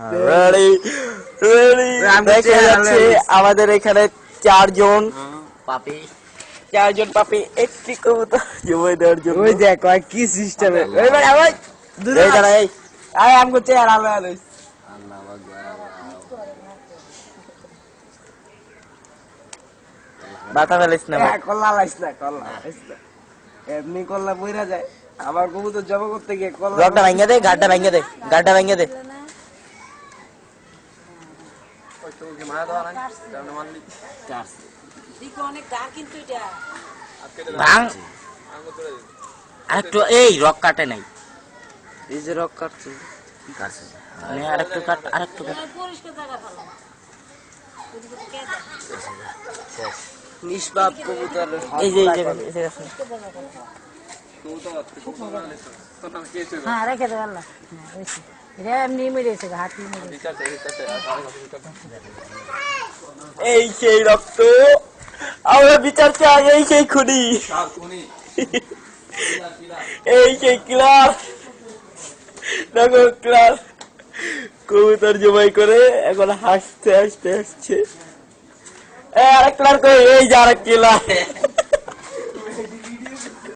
Ready ready দেখা যাচ্ছে আমাদের এখানে চারজন পাপি একটি কবুতর জমে দেওয়ার জন্য। ওই দেখ কি সিস্টেমে এইবার আবার দুই দাঁড়া এই আয় আমগো চেয়ার আলো আলো বাতা ফেলিস না ভাই। কল্লা লাইস না এমনি কল্লা বইরা যায় আমার কবুতর জমা করতে গিয়ে কল্লা রকটা ভাঙিয়ে দে, গাড়টা ভাঙিয়ে দে, গাড়টা ভাঙিয়ে দে। ভাঙ আরেকটু, এই রক কাটে নাই, এই যে রক কাটছে আরেকটু কাট, আরেকটু কাট। নিষ্পাপ কবুতর এই যে এই জায়গা এই জায়গা আছে। হ্যাঁ রেখে দেবো আল্লাহ এটা এমনি মেরেছে হাতি মেরেছে এই সেই রক্ত, আমরা বিচার চাই, এই সেই খুনি, এই সেই ক্লাস, দেখো ক্লাস কবুতর জবাই করে এখন হাসতে হাসতে হাসছে। আরেক ক্লাস, এই যে আরেক ক্লাস।